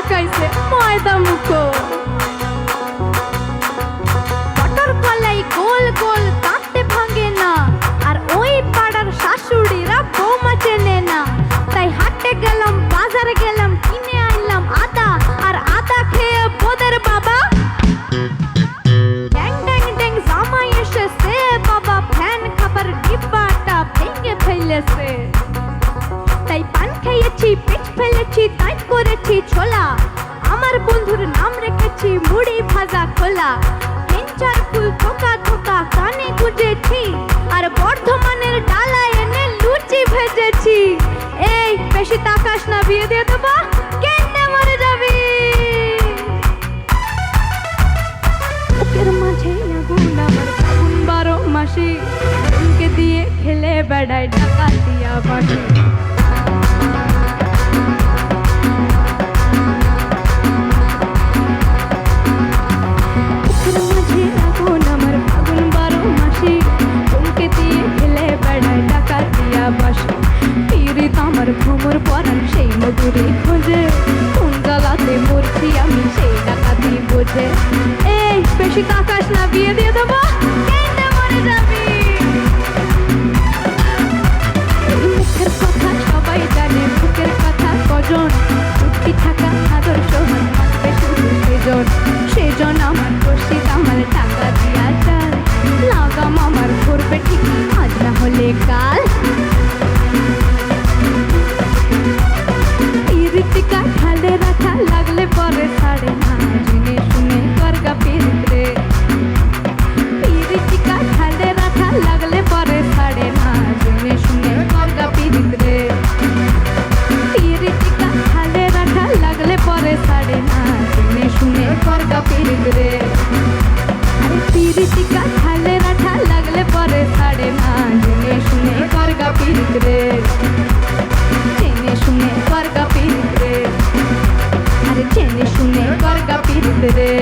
ঢুকাইছে ময়দা মুখো। মটর কলাই গোল গোল কাটতে ভাঙে না, আর ওই পাড়ার শাশুড়িরা বৌমা চেনে না। তাই হাটে গেলাম, বাজারে গেলাম, কিনে আনলাম আদা, আর আদা খেয়ে বোদের বাবা ড্যাং ড্যাং ড্যাং জামাই এসেছে বাবা, ফ্যান খাবার ডিব্বাটা ভেঙে ফেলেছে। তাই পান খেয়েছি, পেট ফেলেছি, তাই করেছি ছোলা, আমার বন্ধুর নাম রেখেছি মুড়ি ভাজা খোলা। হেঞ্চার ফুল থোকা থোকা কানে গুজেছি, আর বর্ধমানের ডালা এনে লুচি ভেজেছি। এই বেশি তাকাস না, বিয়ে দিয়ে দেবো, কেন্দ্রে মরে যাবি। বুকের মাঝে আগুন আমার ফাগুন 12 মাসি, উনকে দিয়ে খেলে বেড়ায় ডাকাতিয়া বাসি। ভ্রমর পরান সেই মধুরে খোঁজে, কোন জ্বালাতে মরছি আমি সেই ডাকাতি বোঝে। এই বেশি তাকাস না, বিয়ে দিয়ে দেবো, কেন্দ্রে মরে যাবি। এই মুখের কথা সবাই জানে, বুকের কথা কজন, চুক্তি থাকা আদর্শ মানবে শুধু সেজন। সেজন আমার রশিদ আমার টাকা দিয়া চাল, লাগাম আমার করবে ঠিক আজ না হলে কাল। টিকা ঢালে রাখা লাগলে পরে ছাড়ে না, জেনে শুনে করগা পিরিত রে। টিকা ঢালে রাখা লাগলে পরে ছাড়ে না, জেনে শুনে করগা পিরিত রে। টিকা ঢালে রাখা লাগলে পরে ছাড়ে না, জেনে শুনে করগা পিরিত রে। আরে টিকা ঢালে রাখা লাগলে পরে ছাড়ে না, জেনে শুনে করগা পিরিত রে। জেনে শুনে করগা পিরিত রে, আরে জেনে শুনে করগা পিরিত রে।